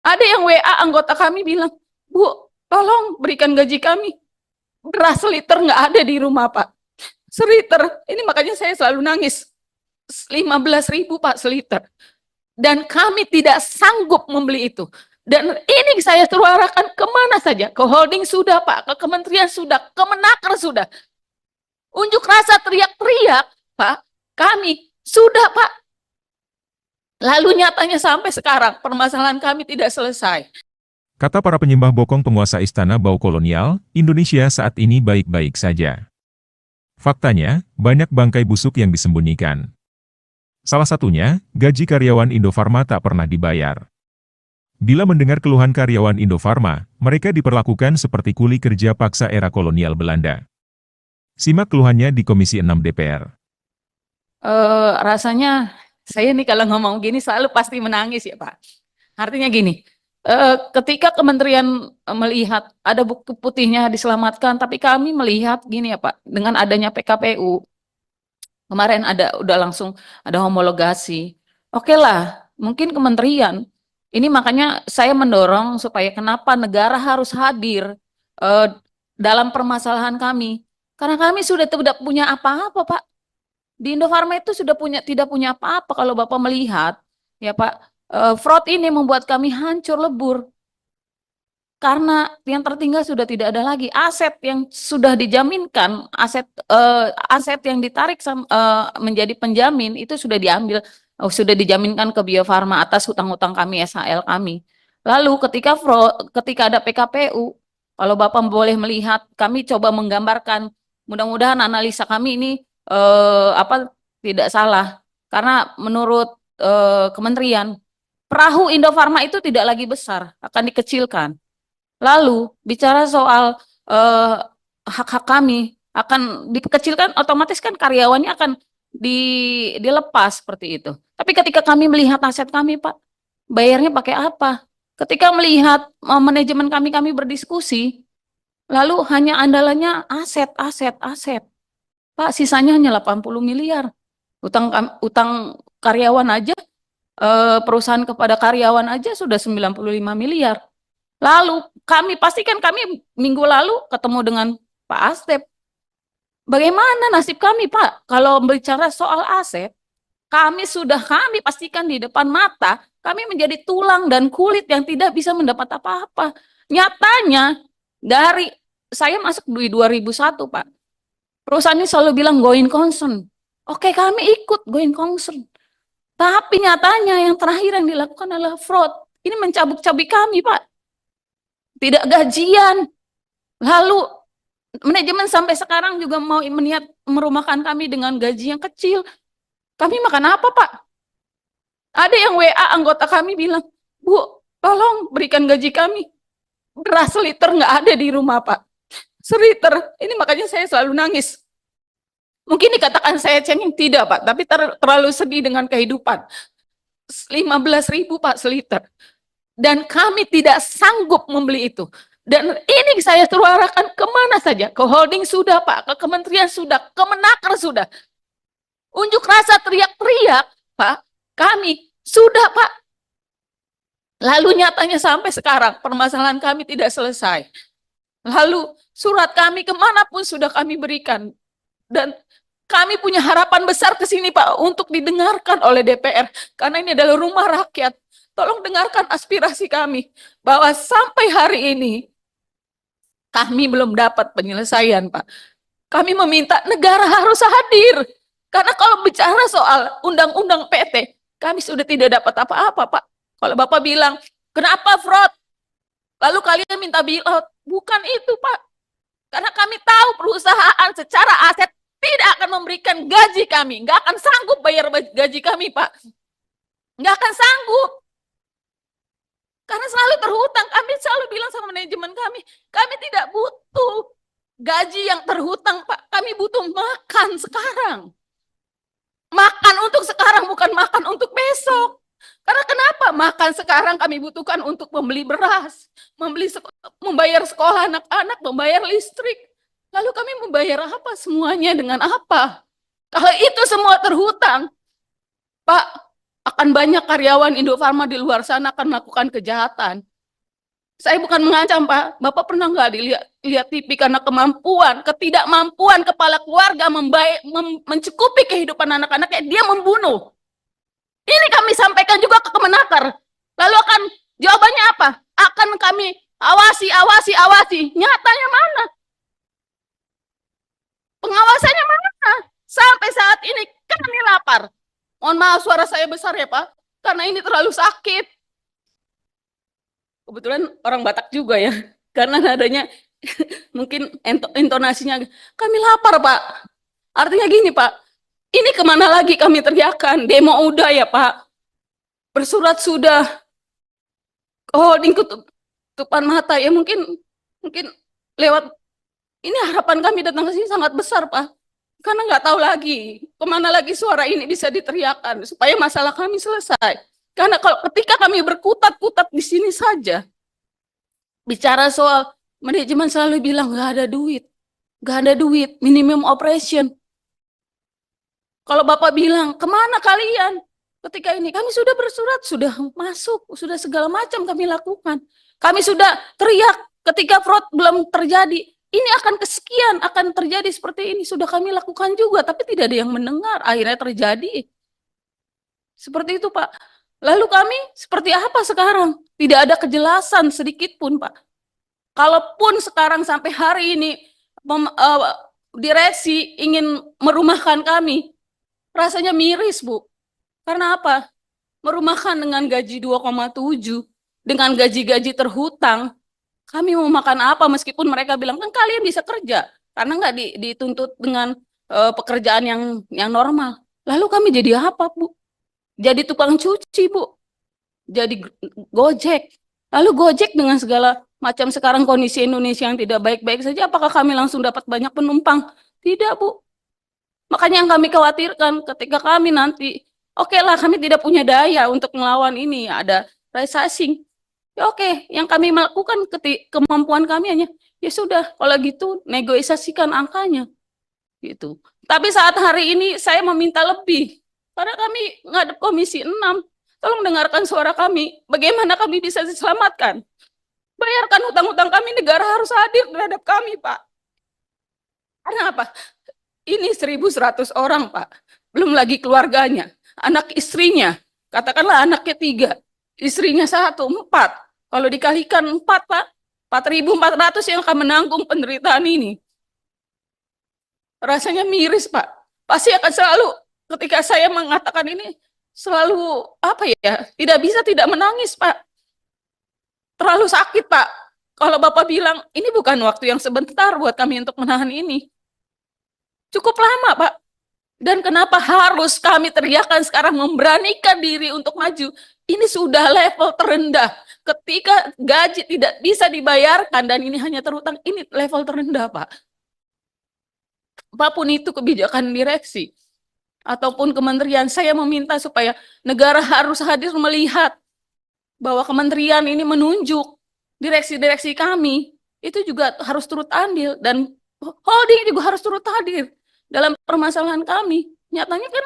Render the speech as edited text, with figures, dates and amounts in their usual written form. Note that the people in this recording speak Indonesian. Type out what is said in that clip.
Ada yang WA anggota kami bilang, Bu, tolong berikan gaji kami. Beras liter nggak ada di rumah, Pak. Seliter. Ini makanya saya selalu nangis. 15.000 Pak seliter. Dan kami tidak sanggup membeli itu. Dan ini saya suarakan kemana saja. Ke holding sudah Pak, ke kementerian sudah, ke Menaker sudah. Unjuk rasa teriak-teriak Pak, kami sudah Pak. Lalu nyatanya sampai sekarang permasalahan kami tidak selesai. Kata para penyembah bokong penguasa istana bau kolonial, Indonesia saat ini baik-baik saja. Faktanya, banyak bangkai busuk yang disembunyikan. Salah satunya, gaji karyawan Indofarma tak pernah dibayar. Bila mendengar keluhan karyawan Indofarma, mereka diperlakukan seperti kuli kerja paksa era kolonial Belanda. Simak keluhannya di Komisi 6 DPR. Rasanya saya nih kalau ngomong gini selalu pasti menangis ya Pak. Artinya gini, ketika kementerian melihat ada bukti putihnya diselamatkan, tapi kami melihat gini ya Pak, dengan adanya PKPU, kemarin udah langsung ada homologasi. Oke lah, mungkin kementerian, ini makanya saya mendorong supaya kenapa negara harus hadir eh, dalam permasalahan kami. Karena kami sudah tidak punya apa-apa Pak. Di Indofarma itu sudah tidak punya apa-apa kalau Bapak melihat, ya Pak, fraud ini membuat kami hancur lebur. Karena yang tertinggal sudah tidak ada lagi aset yang sudah dijaminkan, aset yang ditarik menjadi penjamin itu sudah diambil, sudah dijaminkan ke Bio Farma atas hutang-hutang kami, SHL kami. Lalu ketika ada PKPU, kalau Bapak boleh melihat, kami coba menggambarkan, mudah-mudahan analisa kami ini tidak salah, karena menurut kementerian, perahu Indofarma itu tidak lagi besar, akan dikecilkan. Lalu bicara soal eh, hak-hak kami akan dikecilkan, otomatis kan karyawannya akan dilepas seperti itu. Tapi ketika kami melihat aset kami, Pak, bayarnya pakai apa? Ketika melihat manajemen kami berdiskusi, lalu hanya andalannya aset, aset, aset. Pak, sisanya hanya 80 miliar. Utang karyawan aja, perusahaan kepada karyawan aja sudah 95 miliar. Lalu pastikan kami minggu lalu ketemu dengan Pak Asep. Bagaimana nasib kami, Pak? Kalau bicara soal aset, kami pastikan di depan mata, kami menjadi tulang dan kulit yang tidak bisa mendapat apa-apa. Nyatanya, dari saya masuk di 2001, Pak. Perusahaan ini selalu bilang going concern. Oke, kami ikut going concern. Tapi nyatanya yang terakhir yang dilakukan adalah fraud. Ini mencabuk-cabik kami, Pak. Tidak gajian. Lalu manajemen sampai sekarang juga mau meniat merumahkan kami dengan gaji yang kecil. Kami makan apa, Pak? Ada yang WA anggota kami bilang, Bu, tolong berikan gaji kami. Beras liter nggak ada di rumah, Pak. Seliter. Ini makanya saya selalu nangis. Mungkin dikatakan saya cengeng, tidak, Pak. Tapi terlalu sedih dengan kehidupan. 15.000, Pak, seliter. Dan kami tidak sanggup membeli itu. Dan ini saya suarakan kemana saja. Ke holding sudah Pak, ke kementerian sudah, ke Menaker sudah. Unjuk rasa teriak-teriak Pak, kami sudah Pak. Lalu nyatanya sampai sekarang permasalahan kami tidak selesai. Lalu surat kami kemanapun sudah kami berikan. Dan kami punya harapan besar ke sini Pak untuk didengarkan oleh DPR. Karena ini adalah rumah rakyat. Tolong dengarkan aspirasi kami. Bahwa sampai hari ini kami belum dapat penyelesaian Pak. Kami meminta negara harus hadir. Karena kalau bicara soal undang-undang PT, kami sudah tidak dapat apa-apa Pak. Kalau Bapak bilang, kenapa fraud? Lalu kalian minta bailout. Bukan itu Pak. Karena kami tahu perusahaan secara aset tidak akan memberikan gaji kami. Nggak akan sanggup bayar gaji kami Pak. Nggak akan sanggup. Karena selalu terhutang. Kami selalu bilang sama manajemen kami tidak butuh gaji yang terhutang Pak. Kami butuh makan sekarang. Makan untuk sekarang, bukan makan untuk besok. Karena kenapa? Makan sekarang kami butuhkan untuk membeli beras, membayar sekolah anak-anak, membayar listrik. Lalu kami membayar apa? Semuanya dengan apa? Kalau itu semua terhutang, Pak, Akan banyak karyawan Indofarma di luar sana akan melakukan kejahatan. Saya bukan mengancam, Pak. Bapak pernah nggak lihat TV karena ketidakmampuan kepala keluarga mencukupi kehidupan anak-anaknya, dia membunuh. Ini kami sampaikan juga ke Kemenaker. Lalu jawabannya apa? Akan kami awasi. Nyatanya mana? Pengawasannya mana? Sampai saat ini kami lapar. Mohon maaf suara saya besar ya Pak, karena ini terlalu sakit. Kebetulan orang Batak juga ya, karena nadanya mungkin intonasinya, kami lapar Pak. Artinya gini Pak, ini kemana lagi kami teriakan, demo udah ya Pak, bersurat sudah, holding tutupan mata ya mungkin lewat, ini harapan kami datang ke sini sangat besar Pak. Karena nggak tahu lagi kemana lagi suara ini bisa diteriakkan supaya masalah kami selesai. Karena kalau ketika kami berkutat-kutat di sini saja, bicara soal manajemen selalu bilang nggak ada duit, minimum operation. Kalau Bapak bilang kemana kalian? Ketika ini kami sudah bersurat, sudah masuk, sudah segala macam kami lakukan. Kami sudah teriak ketika fraud belum terjadi. Ini akan kesekian, akan terjadi seperti ini. Sudah kami lakukan juga, tapi tidak ada yang mendengar. Akhirnya terjadi. Seperti itu, Pak. Lalu kami seperti apa sekarang? Tidak ada kejelasan sedikit pun, Pak. Kalaupun sekarang sampai hari ini direksi ingin merumahkan kami, rasanya miris, Bu. Karena apa? Merumahkan dengan gaji 2,7, dengan gaji-gaji terhutang, kami mau makan apa meskipun mereka bilang kan kalian bisa kerja karena nggak dituntut dengan pekerjaan yang normal. Lalu kami jadi apa, Bu? Jadi tukang cuci, Bu. Jadi Gojek. Lalu Gojek dengan segala macam sekarang kondisi Indonesia yang tidak baik-baik saja, apakah kami langsung dapat banyak penumpang? Tidak, Bu. Makanya yang kami khawatirkan ketika kami nanti, oke lah kami tidak punya daya untuk melawan ini, ada resizing. Ya oke, yang kami melakukan kemampuan kami hanya, ya sudah, kalau gitu negosiasikan angkanya. Gitu. Tapi saat hari ini saya meminta lebih, karena kami ngadep Komisi 6, tolong dengarkan suara kami, bagaimana kami bisa diselamatkan. Bayarkan hutang-hutang kami, negara harus hadir terhadap kami, Pak. Karena apa? Ini 1.100 orang, Pak. Belum lagi keluarganya, anak istrinya, katakanlah anaknya 3, istrinya 1, 4. Kalau dikalikan 4, Pak, 4.400 yang akan menanggung penderitaan ini. Rasanya miris, Pak. Pasti akan selalu, ketika saya mengatakan ini, selalu, apa ya, tidak bisa tidak menangis, Pak. Terlalu sakit, Pak. Kalau Bapak bilang, ini bukan waktu yang sebentar buat kami untuk menahan ini. Cukup lama, Pak. Dan kenapa harus kami teriakan sekarang memberanikan diri untuk maju? Ini sudah level terendah. Ketika gaji tidak bisa dibayarkan dan ini hanya terutang, ini level terendah, Pak. Apapun itu kebijakan direksi ataupun kementerian, saya meminta supaya negara harus hadir melihat bahwa kementerian ini menunjuk direksi-direksi kami, itu juga harus turut andil dan holding juga harus turut hadir dalam permasalahan kami. Nyatanya kan